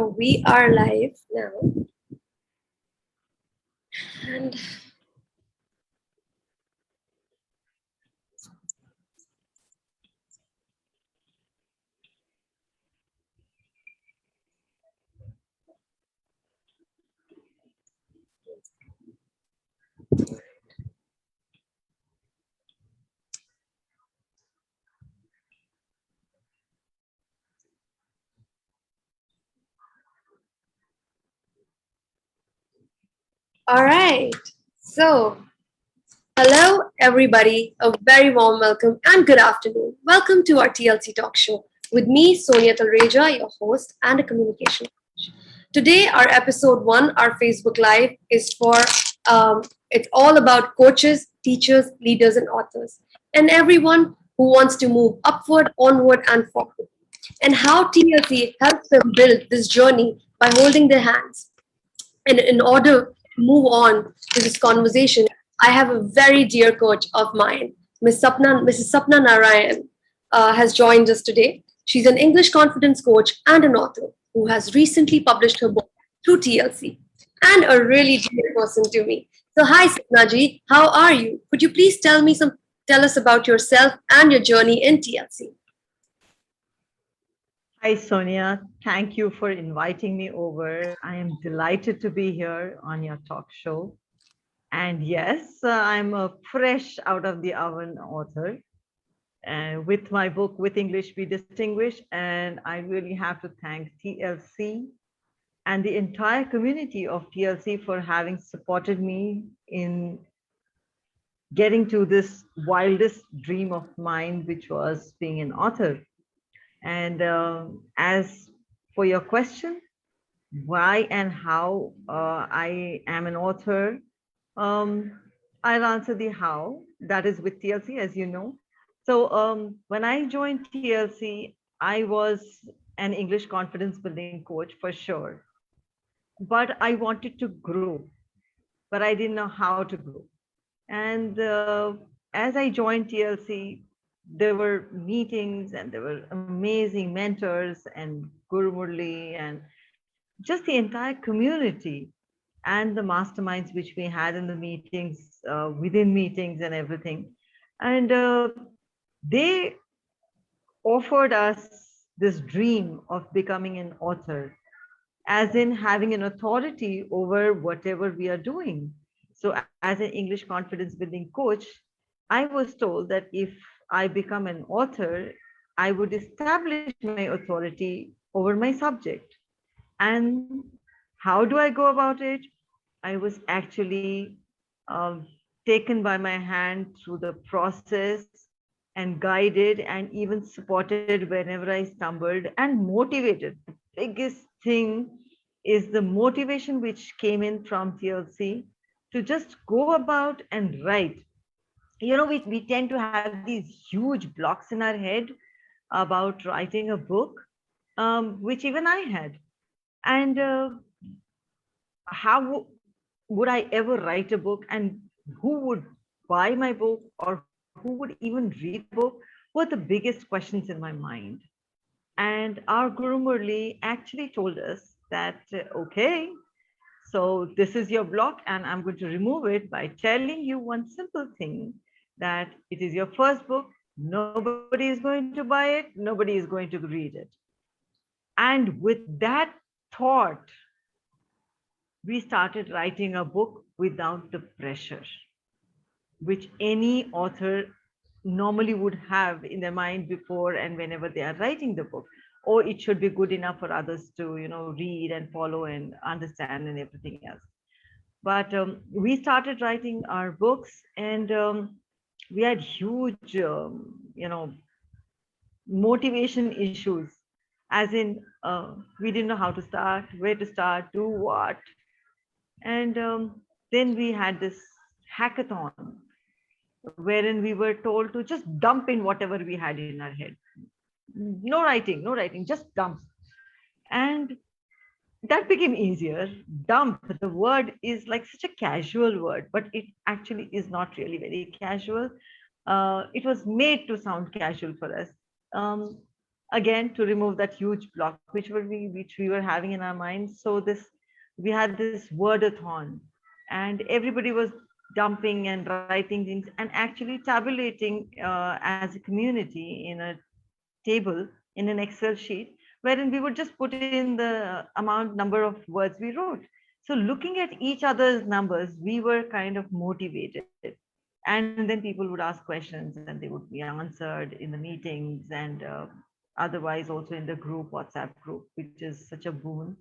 We are live now. And all right. So, hello, everybody. A very warm welcome and good afternoon. Welcome to our TLC talk show with me, Sonia Talreja, your host and a communication coach. Today, our episode one, our Facebook Live, is for it's all about coaches, teachers, leaders, and authors, and everyone who wants to move upward, onward, and forward. And how TLC helps them build this journey by holding their hands. And in order to move on to this conversation, I have a very dear coach of mine, Mrs. Sapna Narayan, has joined us today. She's an English confidence coach and an author who has recently published her book through TLC, and a really dear person to me. So, hi Sapna ji, how are you? Could you please tell us about yourself and your journey in TLC? Hi, Sonia. Thank you for inviting me over. I am delighted to be here on your talk show. And yes, I'm a fresh out of the oven author with my book, With English We Distinguish. And I really have to thank TLC and the entire community of TLC for having supported me in getting to this wildest dream of mine, which was being an author. And as for your question, why and how I am an author, um, I'll answer the how. That is with TLC, as you know. So when I joined TLC, I was an English confidence building coach for sure. But I wanted to grow, but I didn't know how to grow. And as I joined TLC, there were meetings and there were amazing mentors and Guru Murli and just the entire community and the masterminds which we had in the meetings, within meetings and everything. And they offered us this dream of becoming an author, as in having an authority over whatever we are doing. So, as an English confidence building coach, I was told that if I become an author, I would establish my authority over my subject. And how do I go about it? I was actually taken by my hand through the process and guided and even supported whenever I stumbled and motivated. The biggest thing is the motivation which came in from TLC to just go about and write. You know, we tend to have these huge blocks in our head about writing a book, which even I had. And how would I ever write a book, and who would buy my book, or who would even read my book, were the biggest questions in my mind. And our Guru Murli actually told us that, okay, so this is your block, and I'm going to remove it by telling you one simple thing, that it is your first book, nobody is going to buy it, nobody is going to read it. And with that thought, we started writing a book without the pressure, which any author normally would have in their mind before and whenever they are writing the book. Or it should be good enough for others to, read and follow and understand and everything else. But we started writing our books, and we had huge, motivation issues, as in we didn't know how to start, where to start, do what. And then we had this hackathon wherein we were told to just dump in whatever we had in our head. No writing, just dump. And that became easier. Dump, the word is like such a casual word, but it actually is not really very casual. It was made to sound casual for us. Um, again to remove that huge block which we were having in our minds. So this we had this wordathon, and everybody was dumping and writing things and actually tabulating as a community in a table in an Excel sheet, wherein we would just put in the amount number of words we wrote. So looking at each other's numbers, we were kind of motivated. And then people would ask questions and they would be answered in the meetings, and otherwise also in the group, WhatsApp group, which is such a boon,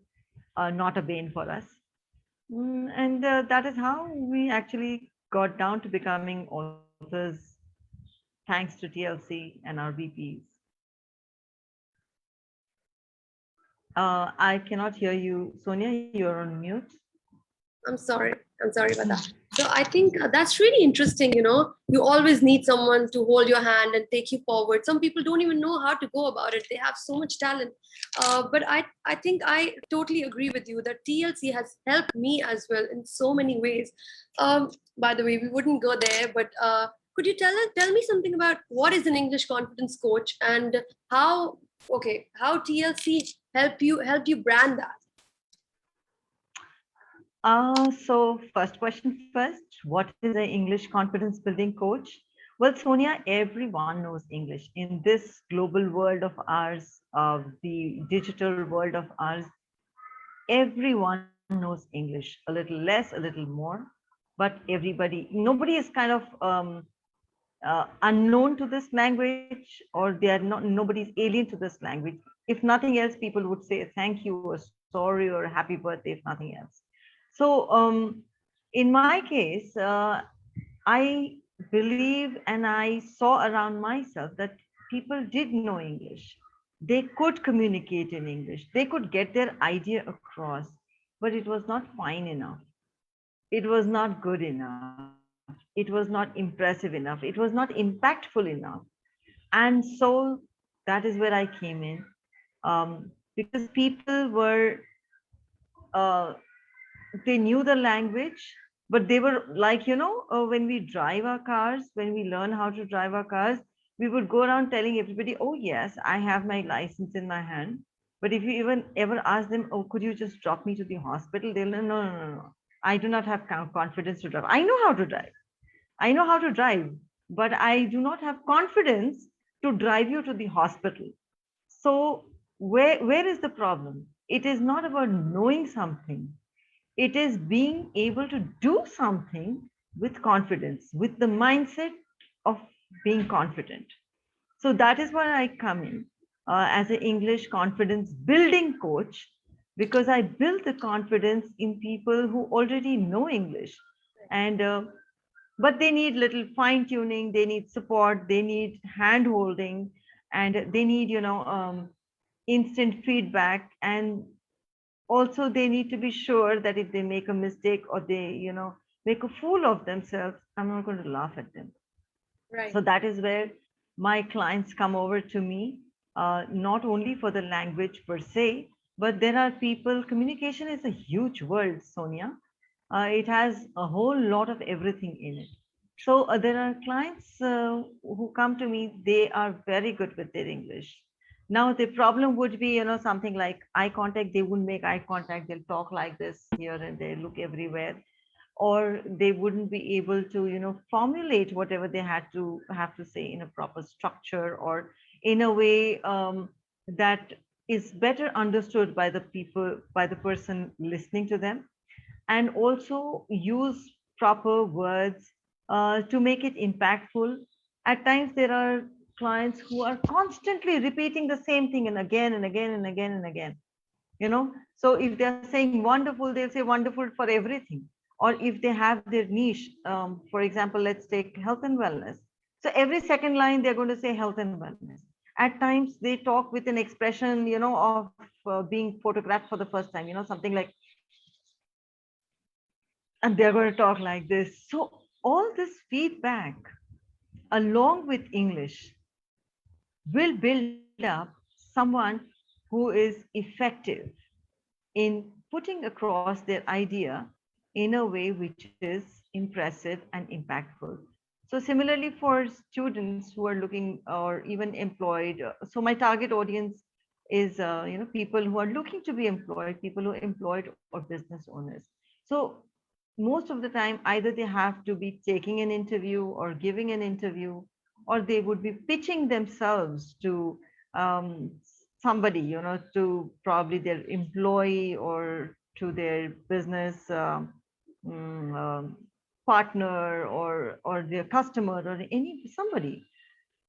not a bane for us. And that is how we actually got down to becoming authors, thanks to TLC and our VPs. I cannot hear you, Sonia. You're on mute. I'm sorry. I'm sorry about that. So I think that's really interesting. You always need someone to hold your hand and take you forward. Some people don't even know how to go about it. They have so much talent. But I think I totally agree with you that TLC has helped me as well in so many ways. By the way, we wouldn't go there, but could you tell me something about what is an English confidence coach and how TLC helped you brand that? So first question first, what is an English confidence building coach? Well, Sonia, everyone knows English in this global world of ours, the digital world of ours. Everyone knows English, a little less, a little more, but nobody is kind of unknown to this language, or they are not, nobody's alien to this language. If nothing else, people would say thank you or sorry or happy birthday, if nothing else. So in my case, I believe and I saw around myself that people did know English. They could communicate in English. They could get their idea across, but it was not fine enough. It was not good enough. It was not impressive enough. It was not impactful enough. And so that is where I came in, because people were uh, they knew the language, but they were like, when we drive our cars, when we learn how to drive our cars, we would go around telling everybody, oh yes, I have my license in my hand. But if you even ever ask them, oh, could you just drop me to the hospital, they'll no, no, no, no, I do not have confidence to drive. I know how to drive. I know how to drive, but I do not have confidence to drive you to the hospital. So where is the problem? It is not about knowing something. It is being able to do something with confidence, with the mindset of being confident. So that is why I come in as an English confidence building coach, because I build the confidence in people who already know English. And but they need little fine tuning, they need support, they need hand holding, and they need, instant feedback. And also they need to be sure that if they make a mistake or they, make a fool of themselves, I'm not going to laugh at them. Right. So that is where my clients come over to me, not only for the language per se, but there are people. Communication is a huge world, Sonia. It has a whole lot of everything in it. So there are clients who come to me, they are very good with their English. Now the problem would be, something like eye contact. They wouldn't make eye contact, they'll talk like this here and there, look everywhere, or they wouldn't be able to, formulate whatever they had to have to say in a proper structure, or in a way that is better understood by the people, by the person listening to them, and also use proper words to make it impactful. At times, there are clients who are constantly repeating the same thing and again and again and again and again. So if they're saying wonderful, they'll say wonderful for everything. Or if they have their niche, for example, let's take health and wellness. So every second line, they're going to say health and wellness. At times, they talk with an expression, of being photographed for the first time, something like, and they're going to talk like this. So all this feedback along with English will build up someone who is effective in putting across their idea in a way which is impressive and impactful. So similarly for students who are looking or even employed, so my target audience is people who are looking to be employed, people who are employed or business owners. So most of the time either they have to be taking an interview or giving an interview, or they would be pitching themselves to somebody, to probably their employee or to their business mm, um, partner or their customer or any somebody.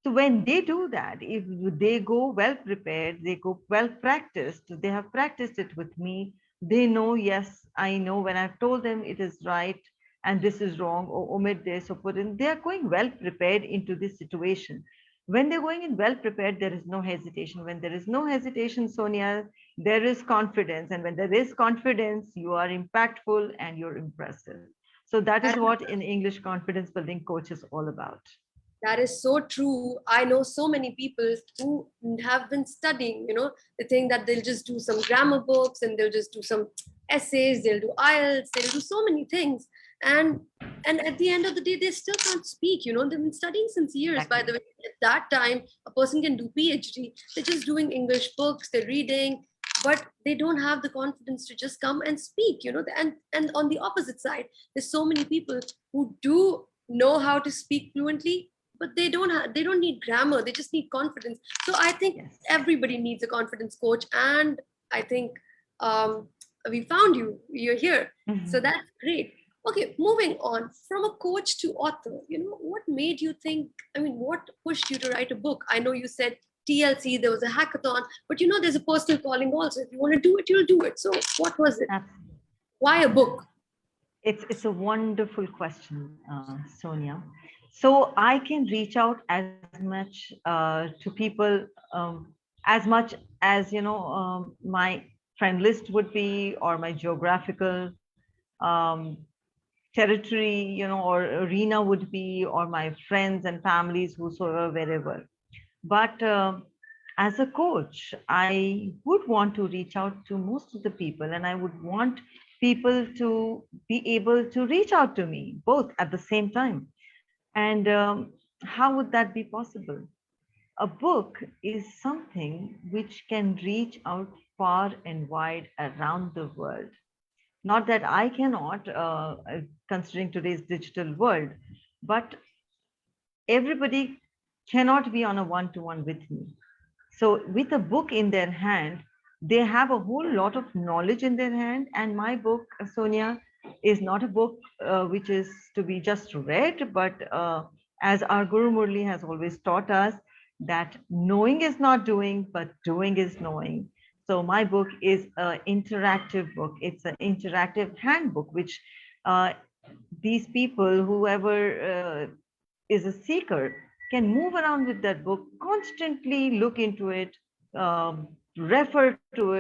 So when they do that, if they go well prepared, they go well practiced, they have practiced it with me, they know, yes, I know when I've told them it is right and this is wrong, or omit this or put in, they are going well prepared into this situation. When they're going in well prepared, there is no hesitation. When there is no hesitation, Sonia, there is confidence. And when there is confidence, you are impactful and you're impressive. So that is That what in English confidence building coach is all about. That is so true. I know so many people who have been studying, they think that they'll just do some grammar books and they'll just do some essays, they'll do IELTS, they'll do so many things. And and at the end of the day, they still can't speak, they've been studying since years. By the Exactly. way, at that time, a person can do PhD. They're just doing English books, they're reading, but they don't have the confidence to just come and speak, and on the opposite side, there's so many people who do know how to speak fluently, but they don't need grammar, they just need confidence. So I think Yes. everybody needs a confidence coach, and I think um, we found you're here, so Mhm. that's great. Okay, moving on from a coach to author, what made you think, what pushed you to write a book? I know you said TLC, there was a hackathon, but there's a personal calling also. If you want to do it, you'll do it. So what was it? Absolutely. Why a book? It's a wonderful question, Sonia. So I can reach out as much to people, as much as my friend list would be, or my geographical um, territory, or arena would be, or my friends and families, whosoever, wherever. But as a coach, I would want to reach out to most of the people, and I would want people to be able to reach out to me both at the same time. And how would that be possible? A book is something which can reach out far and wide around the world. Not that I cannot, considering today's digital world, but everybody cannot be on a one to one with me. So, with a book in their hand, they have a whole lot of knowledge in their hand. And my book, Sonia, is not a book which is to be just read, but as our Guru Murli has always taught us, that knowing is not doing, but doing is knowing. So, my book is an interactive book, it's an interactive handbook, which uh, these people, whoever is a seeker, can move around with that book, constantly look into it, refer to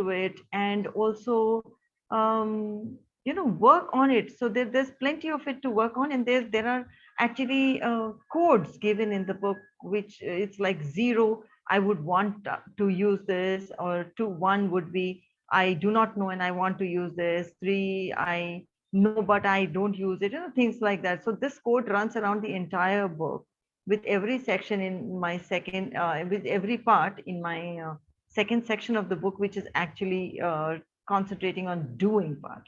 it, and also work on it. So there's plenty of it to work on, and there are actually codes given in the book, which it's like zero. I would want to use this, or two, one would be I do not know and I want to use this. Three, I know but I don't use it, things like that. So this code runs around the entire book, with every section in my second with every part in my second section of the book, which is actually concentrating on doing part.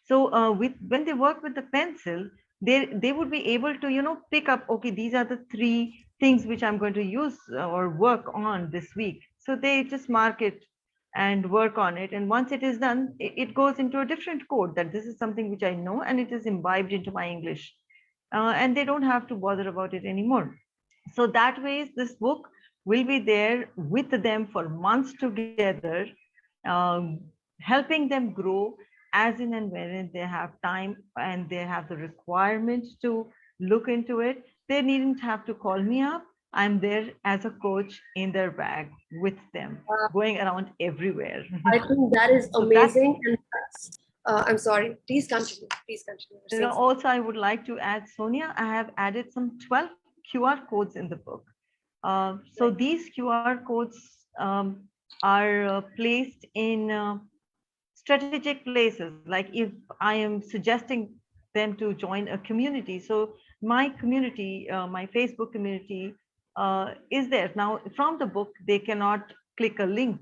So with when they work with the pencil, they would be able to pick up, okay, these are the three things which I'm going to use or work on this week. So they just mark it and work on it, and once it is done, it goes into a different code, that this is something which I know, and it is imbibed into my English, and they don't have to bother about it anymore. So that way this book will be there with them for months together, um, helping them grow as in and when they have time and they have the requirement to look into it. They needn't have to call me up. I'm there as a coach in their bag with them, going around everywhere. I think that is So that's, amazing, and I'm sorry, please continue, please continue, you're saying something. also I would like to add, Sonia, I have added some 12 QR codes in the book. So Right. these QR codes are placed in strategic places. Like if I am suggesting them to join a community, so my community, my Facebook community is there. Now, from the book, they cannot click a link.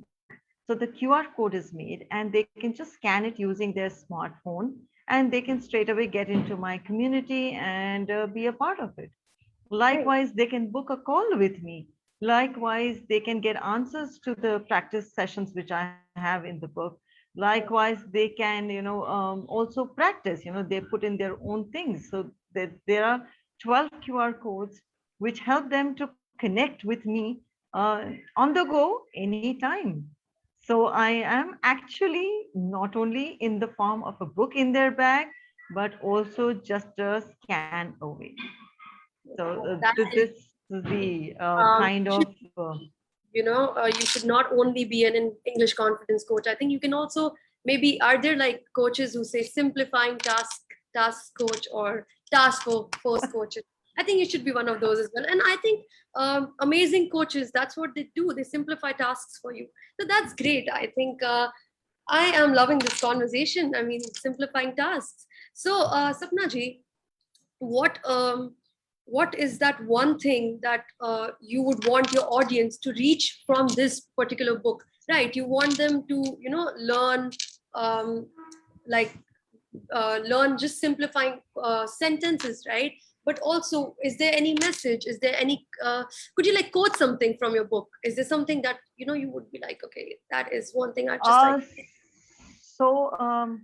So the QR code is made and they can just scan it using their smartphone and they can straight away get into my community and be a part of it. Right. Likewise, they can book a call with me. Likewise, they can get answers to the practice sessions which I have in the book. Likewise, they can, also practice. They put in their own things. So there are 12 QR codes which help them to connect with me on the go anytime. So I am actually not only in the form of a book in their bag, but also just a scan away. So That this is, is the um, kind should, of you should not only be an English confidence coach. I think you can also, maybe, are there like coaches who say simplifying task coach or task force coaches? I think you should be one of those as well. And I think amazing coaches, that's what they do. They simplify tasks for you. So that's great. I think I am loving this conversation. I mean, simplifying tasks. So, Sapna ji, what what is that one thing that you would want your audience to reach from this particular book? Right, you want them to learn, um, like learn just simplifying sentences, right? But also, is there any message? Is there any? Could you like quote something from your book? Is there something that you would be like, okay, that is one thing I just like? uh, so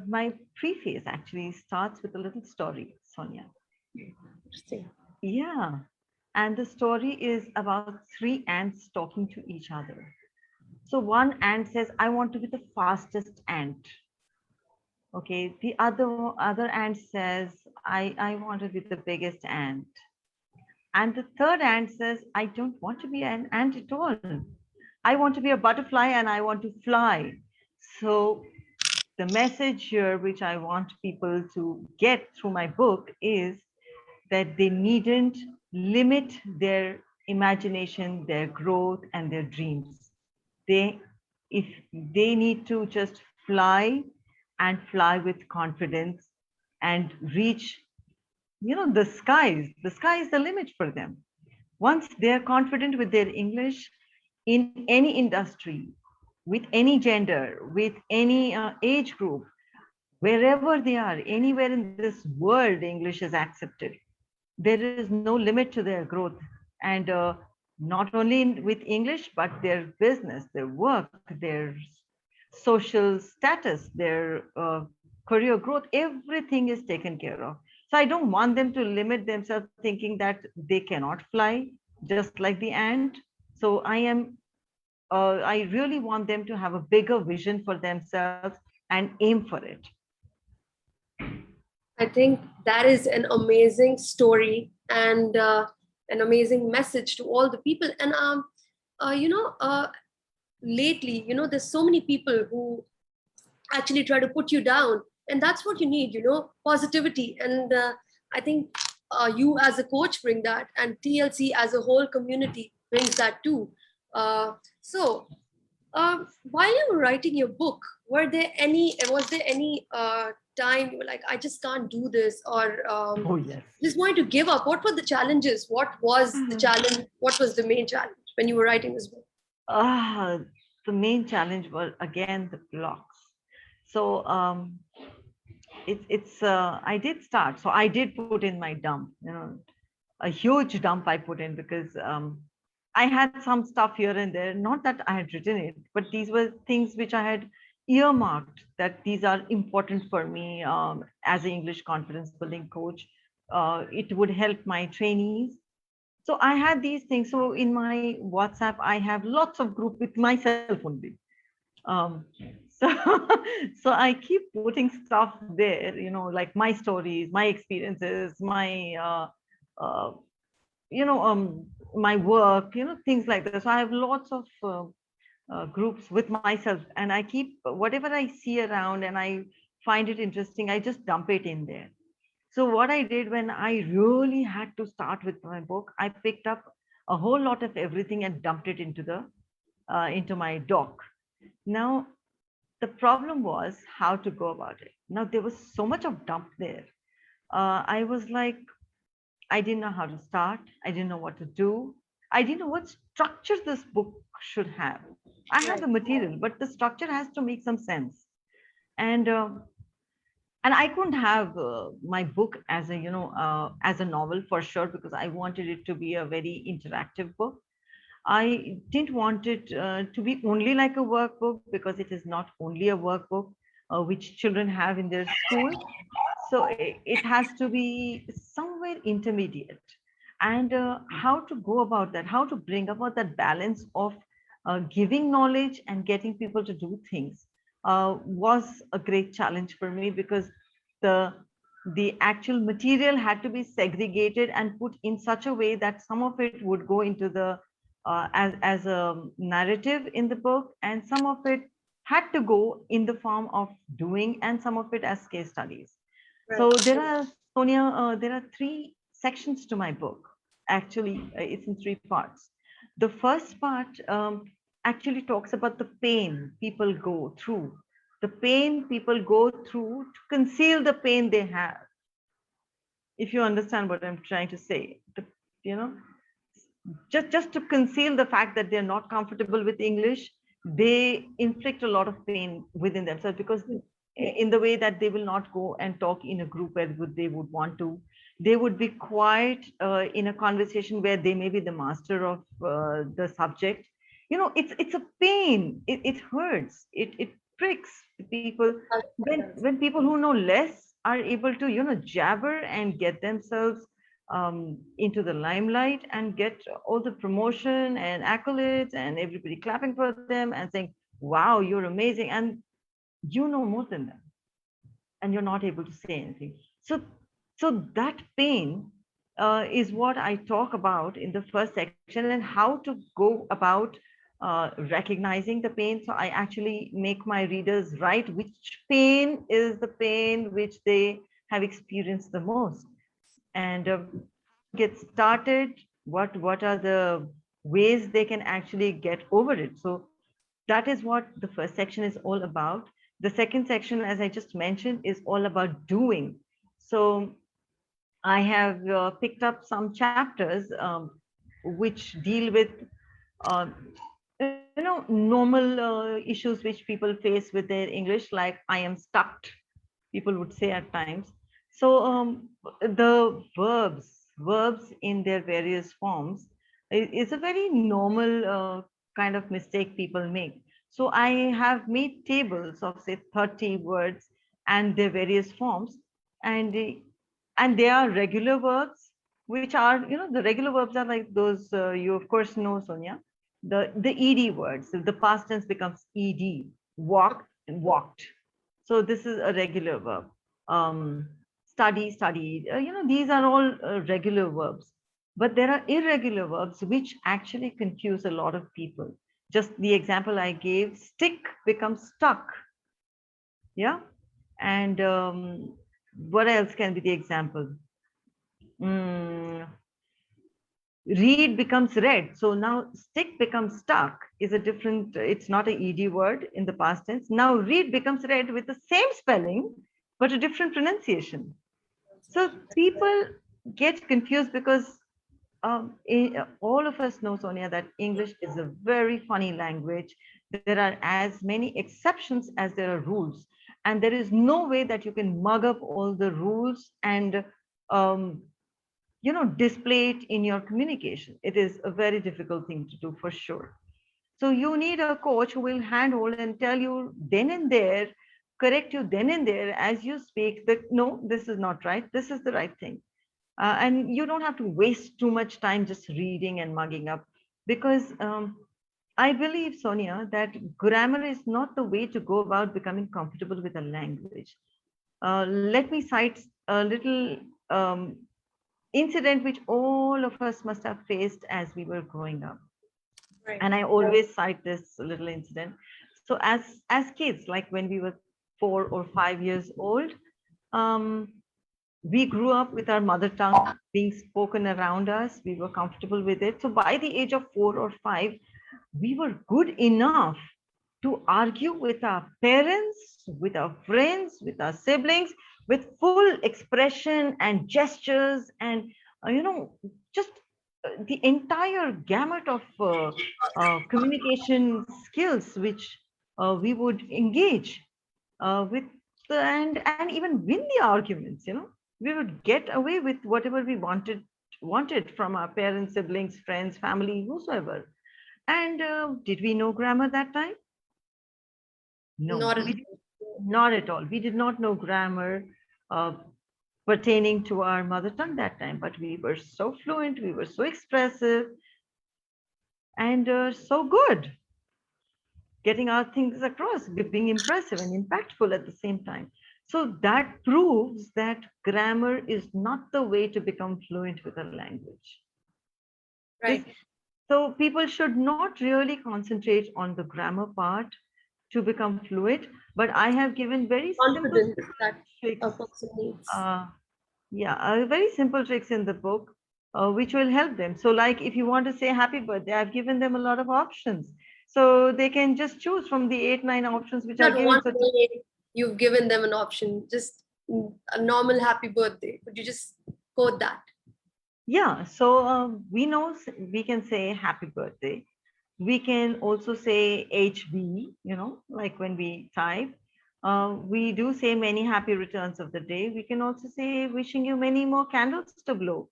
my preface actually starts with a little story, Sonia. Interesting. Yeah, and the story is about three ants talking to each other. So one ant says, "I want to be the fastest ant." Okay, the other ant says, I want to be the biggest ant. And the third ant says, "I don't want to be an ant at all. I want to be a butterfly and I want to fly." So the message here, which I want people to get through my book, is that they needn't limit their imagination, their growth, and their dreams. They, if they need to just fly and fly with confidence and reach, the sky is the limit for them. Once they're confident with their English in any industry, with any gender, with any age group, wherever they are, anywhere in this world, English is accepted. There is no limit to their growth. And not only with English, but their business, their work, their social status, their career growth, everything is taken care of. So I don't want them to limit themselves thinking that they cannot fly just like the ant. So I really want them to have a bigger vision for themselves and aim for it. I think that is an amazing story and an amazing message to all the people. And uh, you know, uh, lately, there's so many people who actually try to put you down, and that's what you need. Positivity. And I think you as a coach bring that, and TLC as a whole community brings that too. So while you were writing your book, was there any time you were like, I just can't do this, or Oh, yes. just wanted to give up? What were the challenges? What was the challenge? What was the main challenge when you were writing this book? Ah, the main challenge was again the blocks. So I did start. So I did put in my dump, a huge dump I put in because I had some stuff here and there. Not that I had written it, but these were things which I had earmarked that these are important for me as an English confidence building coach. It would help my trainees. So I had these things. So in my WhatsApp, I have lots of group with myself only. Um, so so I keep putting stuff there, like my stories, my experiences, uh, my work, things like that. So I have lots of groups with myself, and I keep whatever I see around and I find it interesting, I just dump it in there. So what I did when I really had to start with my book, I picked up a whole lot of everything and dumped it into my doc. Now the problem was how to go about it. Now there was so much of dump there. I was like, I didn't know how to start. I didn't know what to do. I didn't know what structure this book should have. I have Right. the material, but the structure has to make some sense. And I couldn't have my book as a as a novel for sure, because I wanted it to be a very interactive book. I didn't want it to be only like a workbook, because it is not only a workbook which children have in their school. So it has to be somewhere intermediate. And how to go about that, how to bring about that balance of giving knowledge and getting people to do things was a great challenge for me, because the the actual material had to be segregated and put in such a way that some of it would go into the as a narrative in the book, and some of it had to go in the form of doing, and some of it as case studies. Right. So there are, Sonia, there are three sections to my book. Actually, it's in three parts. The first part actually talks about the pain people go through, the pain people go through to conceal the pain they have. If you understand what I'm trying to say, you know, just to conceal the fact that they're not comfortable with English, they inflict a lot of pain within themselves, because in the way that they will not go and talk in a group where they would want to. They would be quiet in a conversation where they may be the master of the subject. It's a pain. It hurts. It pricks people when people who know less are able to jabber and get themselves into the limelight and get all the promotion and accolades and everybody clapping for them and saying, wow, you're amazing, and you know more than them, and you're not able to say anything. So that pain is what I talk about in the first section, and how to go about recognizing the pain. So I actually make my readers write which pain is the pain which they have experienced the most, and get started, what are the ways they can actually get over it. So that is what the first section is all about. The second section, as I just mentioned, is all about doing. So I have picked up some chapters which deal with uh, normal issues which people face with their English, like I am stuck, people would say at times. So the verbs in their various forms is a very normal kind of mistake people make. So I have made tables of say 30 words and their various forms, and they are regular verbs, which are, the regular verbs are like those you of course know, Sonia, the ed words. So the past tense becomes ed, walk and walked. So this is a regular verb. Study, studied. These are all regular verbs. But there are irregular verbs which actually confuse a lot of people. Just the example I gave, stick becomes stuck. Yeah. And what else can be the example? Mm, read becomes read. So now stick becomes stuck is a different, it's not an ed word in the past tense. Now read becomes read with the same spelling but a different pronunciation. So people get confused because all of us know, Sonia, that English is a very funny language. There are as many exceptions as there are rules, and there is no way that you can mug up all the rules and um, display it in your communication. It is a very difficult thing to do for sure. So you need a coach who will handhold and tell you then and there, correct you then and there as you speak, that no, this is not right, this is the right thing. And you don't have to waste too much time just reading and mugging up, because I believe, Sonia, that grammar is not the way to go about becoming comfortable with a language. Let me cite a little um, incident which all of us must have faced as we were growing up. Right. And I always cite this little incident. So as kids, like when we were 4 or 5 years old, um, we grew up with our mother tongue being spoken around us. We were comfortable with it. So by the age of 4 or 5, we were good enough to argue with our parents, with our friends, with our siblings, with full expression and gestures and, just the entire gamut of communication skills which we would engage with, and even win the arguments. We would get away with whatever we wanted from our parents, siblings, friends, family, whosoever. And did we know grammar that time? No, Not at we did all. not at all. We did not know grammar uh, pertaining to our mother tongue that time, but we were so fluent, we were so expressive, and so good, getting our things across, being impressive and impactful at the same time. So that proves that grammar is not the way to become fluent with a language. This, Right. so people should not really concentrate on the grammar part to become fluent, but I have given very simple, Confidence simple that a tricks. person needs. Uh, yeah, very simple tricks in the book, which will help them. So, like if you want to say happy birthday, I've given them a lot of options. So they can just choose from the 8, 9 options which are Not one given. So, way you've given them an option, just a normal happy birthday. Could you just quote that? yeah, so we know we can say happy birthday. We can also say HB, like when we type. We do say many happy returns of the day. We can also say wishing you many more candles to blow.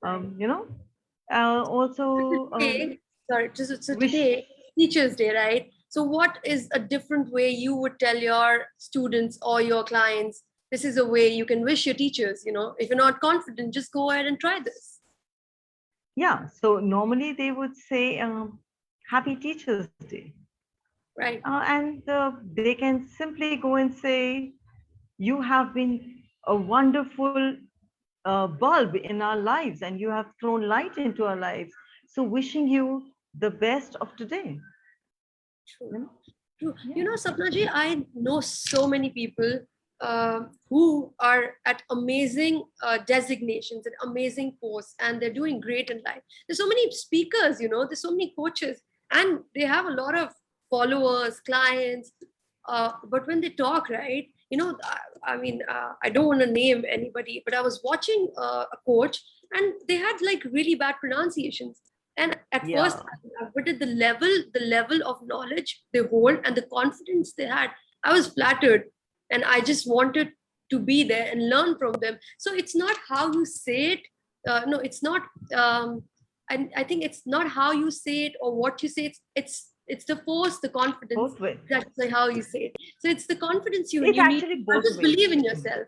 Right. Um, you know, also Today, sorry, just so wish. today, Teachers' Day, right? So, what is a different way you would tell your students or your clients? This is a way you can wish your teachers. If you're not confident, just go ahead and try this. Yeah, so normally they would say Happy Teachers' Day. Right. And they can simply go and say, You have been a wonderful bulb in our lives and you have thrown light into our lives. So, wishing you the best of today. True. You know? True. Yeah. Sapna ji, I know so many people who are at amazing designations and amazing posts, and they're doing great in life. There's so many speakers, there's so many coaches, and they have a lot of followers, clients. But when they talk, right, I don't want to name anybody, but I was watching a coach, and they had like really bad pronunciations. And at first, Yeah. but at the level of knowledge they hold and the confidence they had, I was flattered, and I just wanted to be there and learn from them. So it's not how you say it. No, it's not. I think it's not how you say it or what you say. It's the force, the confidence. Both ways. That's like how you say it. So it's the confidence you It's you need. actually And both just ways. believe in Mm. yourself,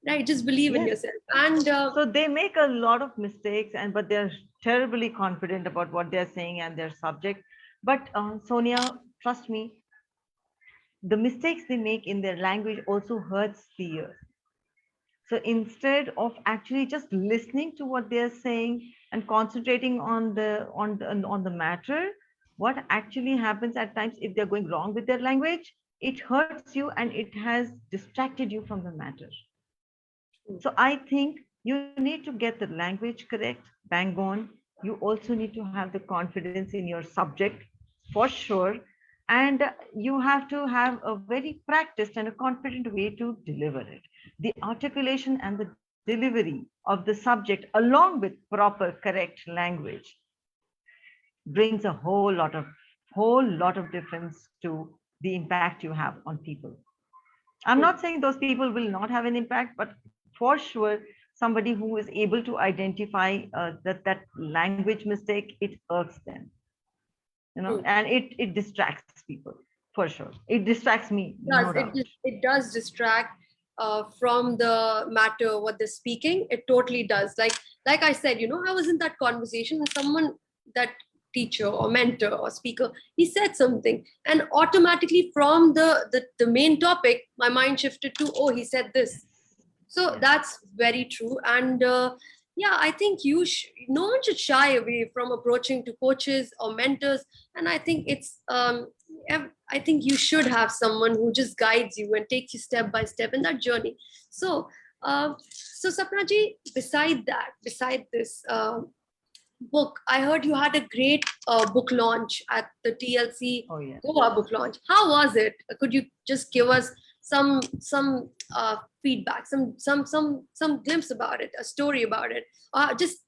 right? Just believe in Yes. yourself. And So they make a lot of mistakes, and but they're terribly confident about what they're saying and their subject. But Sonia, trust me, the mistakes they make in their language also hurts the ear. So instead of actually just listening to what they're saying and concentrating on the matter, what actually happens at times if they're going wrong with their language, it hurts you and it has distracted you from the matter. So I think you need to get the language correct, bang on. You also need to have the confidence in your subject for sure. And you have to have a very practiced and a confident way to deliver it. The articulation and the delivery of the subject, along with proper, correct language, brings a whole lot of difference to the impact you have on people. I'm not saying those people will not have an impact, but for sure, somebody who is able to identify that language mistake, it irks them, true. and it distracts people for sure. It distracts me, no does doubt. it does distract from the matter what they're speaking. It totally does. Like I said, I was in that conversation and someone, that teacher or mentor or speaker, he said something, and automatically from the main topic my mind shifted to, oh, he said this. So Yes. that's very true. And yeah, I think no one should shy away from approaching to coaches or mentors. And I think I think you should have someone who just guides you and takes you step by step in that journey. So Sapna ji, beside this book, I heard you had a great book launch at the TLC Oh yes. Goa book launch. How was it? Could you just give us feedback, some glimpse about it, a story about it. Just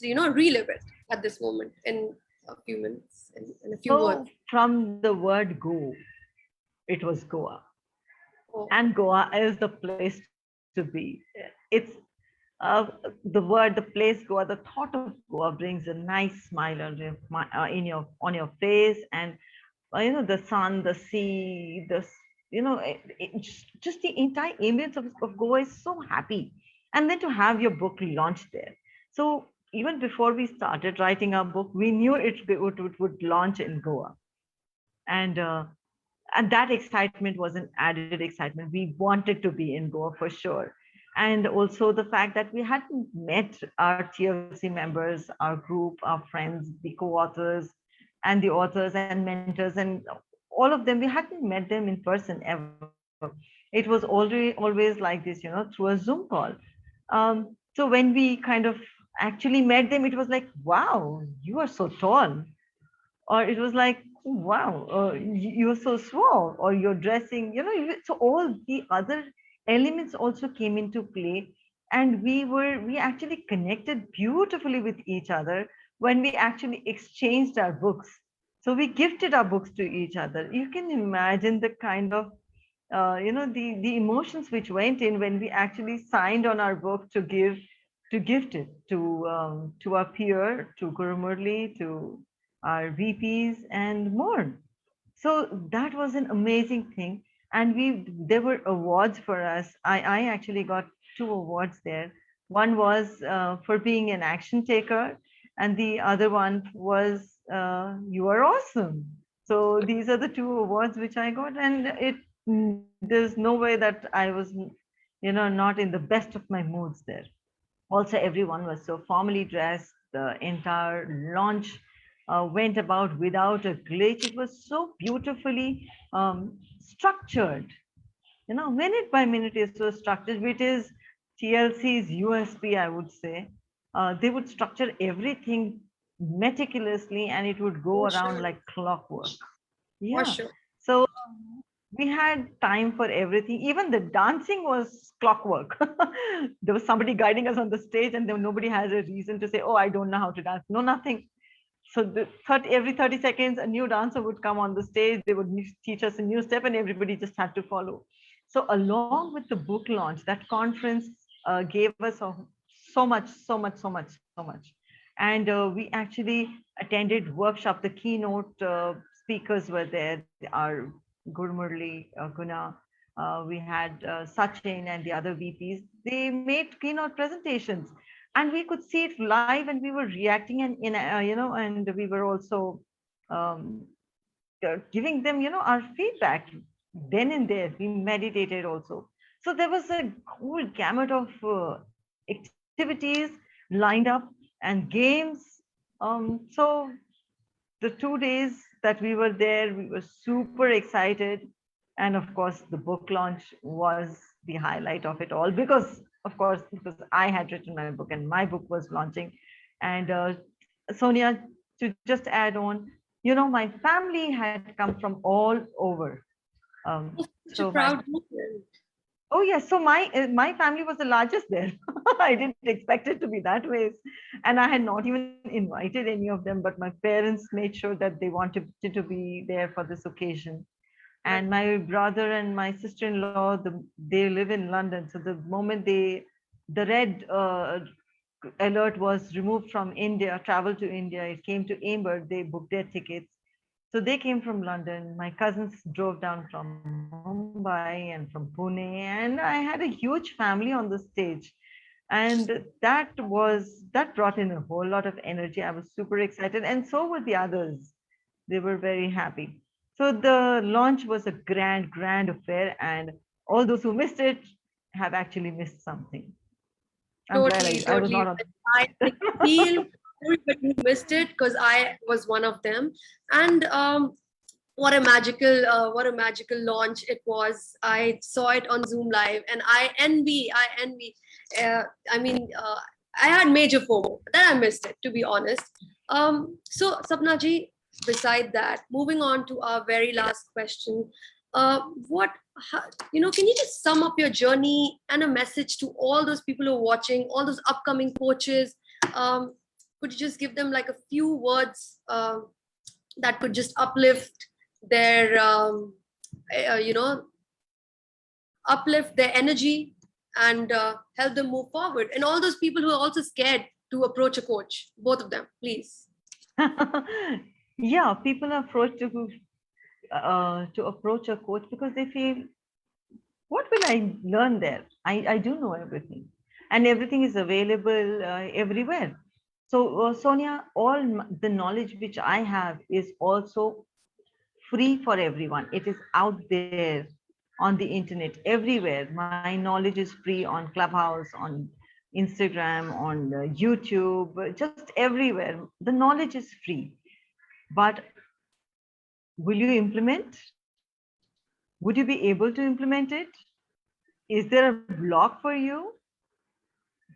relive it at this moment in a few minutes, in a few words. So from the word go, it was Goa. Oh, And Goa is the place to be. It's the word, the place Goa, the thought of Goa brings a nice smile on your face, and the sun, the sea, just the entire ambience of Goa is so happy. And then to have your book launched there. So even before we started writing our book, we knew it would launch in Goa, and that excitement was an added excitement. We wanted to be in Goa for sure. And also the fact that we hadn't met our TLC members, our group, our friends, the co-authors, and the authors and mentors, and all of them, we hadn't met them in person ever. It was always like this, through a Zoom call. So when we kind of actually met them, it was like, wow, you are so tall. Or it was like, wow, you're so small, or you're dressing, so all the other elements also came into play. And we actually connected beautifully with each other when we actually exchanged our books. So we gifted our books to each other. You can imagine the kind of the emotions which went in when we actually signed on our book to gift it to our peer, to Guru Murli, to our VPs, and more. So that was an amazing thing. And there were awards for us. I actually got two awards there. One was for being an action taker, and the other one was you are awesome. So these are the two awards which I got, and there's no way that I was, not in the best of my moods there. Also, everyone was so formally dressed. The entire launch went about without a glitch. It was so beautifully structured. Minute by minute is so structured, which is TLC's USP, I would say. They would structure everything meticulously, and it would go for around sure, like clockwork. for Yeah. sure. So we had time for everything. Even the dancing was clockwork. There was somebody guiding us on the stage, and then nobody has a reason to say, "Oh, I don't know how to dance." No, nothing. So every 30 seconds, a new dancer would come on the stage. They would teach us a new step, and everybody just had to follow. So along with the book launch, that conference gave us so much, so much, so much, so much. And we actually attended workshop. The keynote speakers were there. Our Guru Murli, Guna. We had Sachin and the other VPs. They made keynote presentations, and we could see it live, and we were reacting, and and we were also um, giving them, our feedback then and there. We meditated also. So there was a whole gamut of activities lined up, and games. So the 2 days that we were there, we were super excited. And of course, the book launch was the highlight of it all, because, of course, because I had written my book and my book was launching. And Sonia, to just add on, my family had come from all over. Such a So my proud moment. Oh yes, so my family was the largest there. I didn't expect it to be that way, and I had not even invited any of them. But my parents made sure that they wanted to be there for this occasion. Right. And my brother and my sister-in-law, they live in London. So the moment the red alert was removed from India, travel to India, it came to Amber, they booked their tickets. So they came from London. My cousins drove down from Mumbai and from Pune, and I had a huge family on the stage. And that brought in a whole lot of energy. I was super excited, and so were the others. They were very happy. So the launch was a grand affair, and all those who missed it have actually missed something. I'm glad Totally, I was totally. not on. I feel everybody who missed it, because I was one of them. And what a magical launch it was. I saw it on Zoom Live, and I envy. I mean, I had major FOMO that I missed it, to be honest. So Sapna ji, beside that, moving on to our very last question. What can you just sum up your journey and a message to all those people who are watching, all those upcoming coaches? um, could you just give them like a few words that could just uplift their you know uplift their energy and help them move forward, and all those people who are also scared to approach a coach, both of them, please. Yeah, people are approach to approach a coach because they feel, what will I learn there? I do know everything, and everything is available everywhere. So, Sonia, the knowledge which I have is also free for everyone. It is out there on the internet everywhere. My knowledge is free on Clubhouse, on Instagram, on YouTube, just everywhere. The knowledge is free. But will you implement? Would you be able to implement it? Is there a block for you?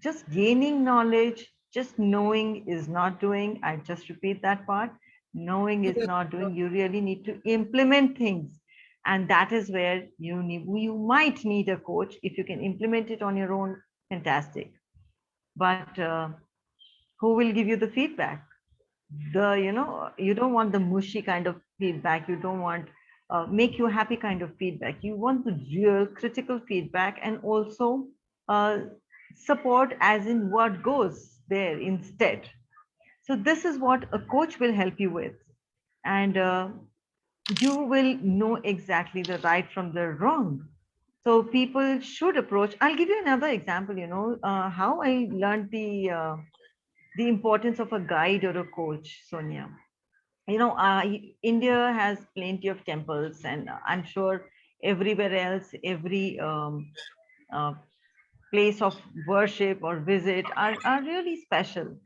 Just gaining knowledge, just knowing is not doing. I just repeat that part. Knowing is not doing. You really need to implement things. And that is where you might need a coach. If you can implement it on your own, fantastic. But who will give you the feedback? You don't want the mushy kind of feedback. You don't want make you happy kind of feedback. You want the real critical feedback, and also uh, support, as in what goes there instead. So this is what a coach will help you with, and you will know exactly the right from the wrong. So people should approach. I'll give you another example. How I learned the importance of a guide or a coach, Sonia. India has plenty of temples, and I'm sure everywhere else, every uh, place of worship or visit are really special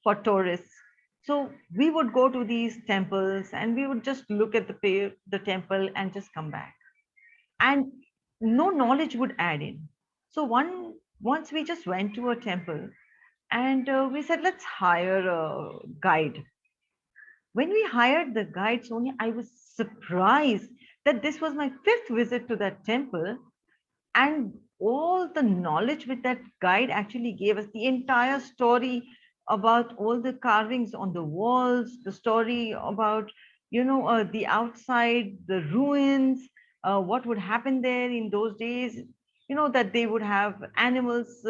for tourists. So we would go to these temples and we would just look at the temple and just come back, and no knowledge would add in. So once we just went to a temple, and we said, let's hire a guide. When we hired the guide, Sonia, I was surprised that this was my fifth visit to that temple, and all the knowledge with that guide actually gave us the entire story about all the carvings on the walls, the story about the outside, the ruins, what would happen there in those days. That they would have animals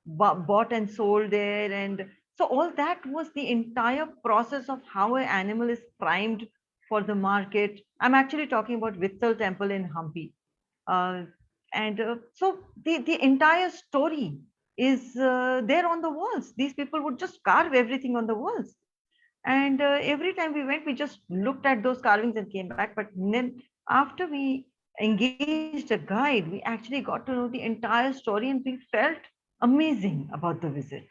bought and sold there, and so all that was the entire process of how an animal is primed for the market. I'm actually talking about Vittal temple in Hampi. uh, and so the entire story is there on the walls. These people would just carve everything on the walls, and every time we went, we just looked at those carvings and came back. But then after we engaged a guide, we actually got to know the entire story, and we felt amazing about the visit.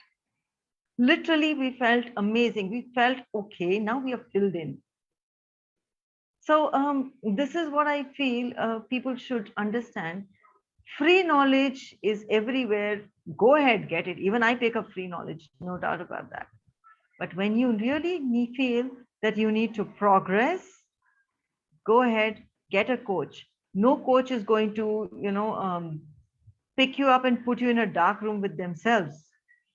Literally, we felt amazing. We felt, okay, now we are filled in. So this is what I feel people should understand. Free knowledge is everywhere. Go ahead, get it. Even I pick up free knowledge, no doubt about that. But when you really feel that you need to progress, go ahead, get a coach. No coach is going to, pick you up and put you in a dark room with themselves.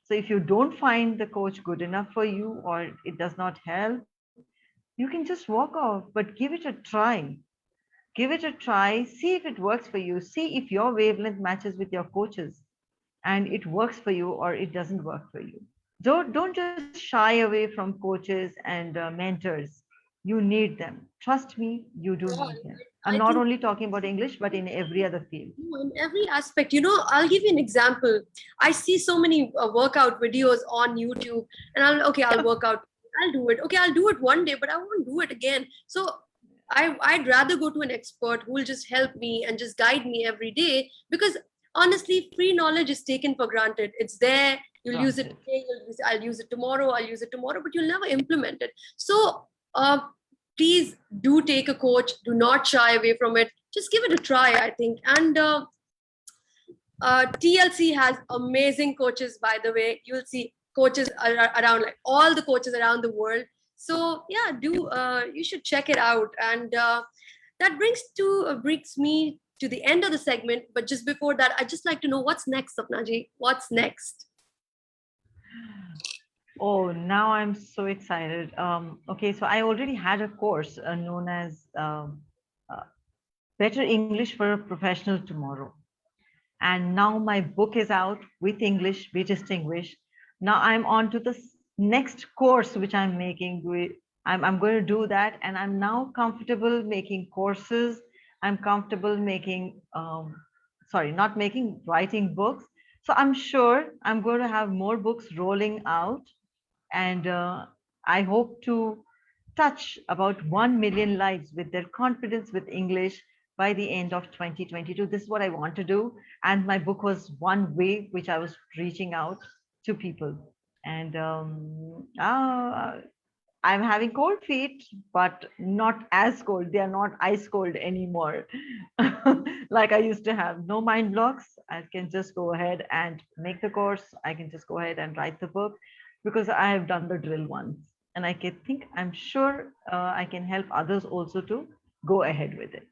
So if you don't find the coach good enough for you, or it does not help, you can just walk off, but give it a try. Give it a try, see if it works for you, see if your wavelength matches with your coaches, and it works for you or it doesn't work for you. Don't just shy away from coaches and mentors. You need them. Trust me, you do Yeah, need them. I'm I not think only talking about English, but in every other field. in every aspect. I'll give you an example. I see so many workout videos on YouTube, and I'll work out. I'll do it. Okay, I'll do it one day, but I won't do it again. So I'd rather go to an expert who will just help me and just guide me every day, because honestly, free knowledge is taken for granted. It's there. You'll use it Granted. today. I'll use it tomorrow. I'll use it tomorrow, but you'll never implement it. So please do take a coach. Do not shy away from it. Just give it a try, I think. And TLC has amazing coaches, by the way. You'll see coaches around, like all the coaches around the world. So yeah, you should check it out. And that brings me to the end of the segment. But just before that, I'd just like to know what's next, Sapna ji. What's next? Oh, now I'm so excited. Okay, so I already had a course known as uh, Better English for a Professional Tomorrow. And now my book is out with English, Be Distinguished. Now I'm on to the next course which I'm making. I'm going to do that, and I'm now comfortable making courses. I'm comfortable making, sorry, not making, writing books. So I'm sure I'm going to have more books rolling out, and I hope to touch about 1 million lives with their confidence with English by the end of 2022. This is what I want to do. And my book was one way which I was reaching out to people. And I'm having cold feet, but not as cold. They are not ice cold anymore. Like I used to have. No mind blocks. I can just go ahead and make the course. I can just go ahead and write the book because I have done the drill once. And I can think, I'm sure I can help others also to go ahead with it.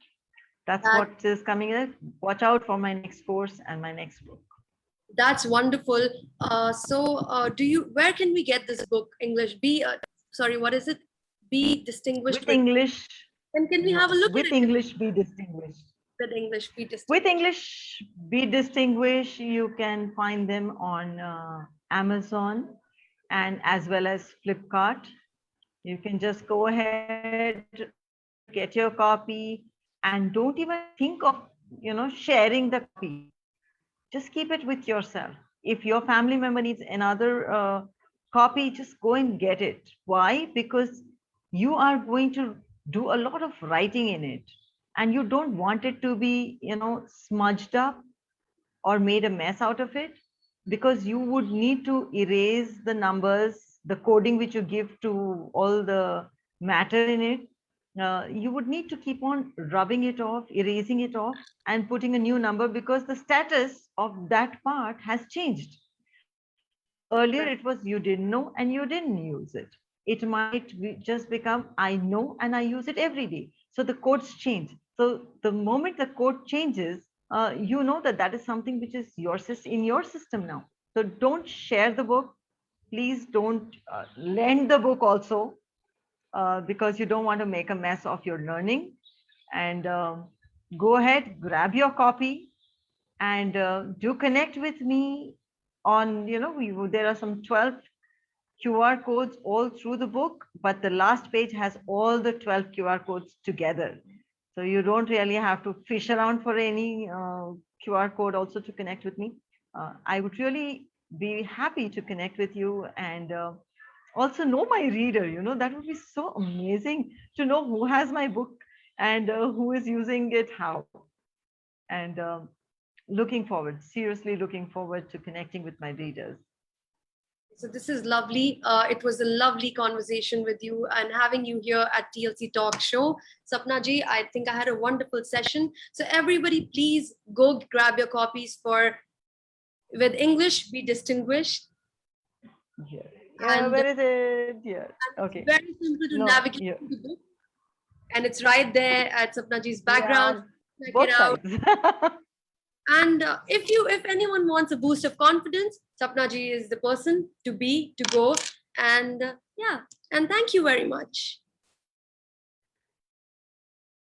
That's That what is coming in. Watch out for my next course and my next book. that's wonderful. Do you? Where can we get this book? English. Sorry, what is it? Be distinguished With with. English, And can we have a no, look at with it? English, be distinguished. With English, be With distinguished. English, be distinguished. You can find them on Amazon and as well as Flipkart. You can just go ahead, get your copy, and don't even think of sharing the copy. Just keep it with yourself. If your family member needs another copy, just go and get it. Why? Because you are going to do a lot of writing in it, and you don't want it to be smudged up or made a mess out of it, because you would need to erase the numbers, the coding which you give to all the matter in it. You would need to keep on rubbing it off, erasing it off, and putting a new number because the status of that part has changed. Earlier it was you didn't know and you didn't use it. It might just become I know and I use it every day. So the codes change. So the moment the code changes, you know that that is something which is in your system now. So don't share the book. Please don't lend the book also, because you don't want to make a mess of your learning. And go ahead, grab your copy, and do connect with me on, there are some 12 QR codes all through the book, but the last page has all the 12 QR codes together. So you don't really have to fish around for any QR code also to connect with me. I would really be happy to connect with you and also know my reader. That would be so amazing to know who has my book and who is using it how. And looking forward, seriously looking forward to connecting with my readers. So this is lovely. It was a lovely conversation with you and having you here at TLC Talk Show. Sapna ji, I think I had a wonderful session. So everybody, please go grab your copies for With English, Be Distinguished. Yeah. And, Where is it? Yeah. and it's Okay. very simple to No, navigate yeah. through the book. And it's right there at Sapna ji's Yeah, background. on Check it both out. sides. And if anyone wants a boost of confidence, Sapna ji is the person to be, to go. And yeah, and thank you very much.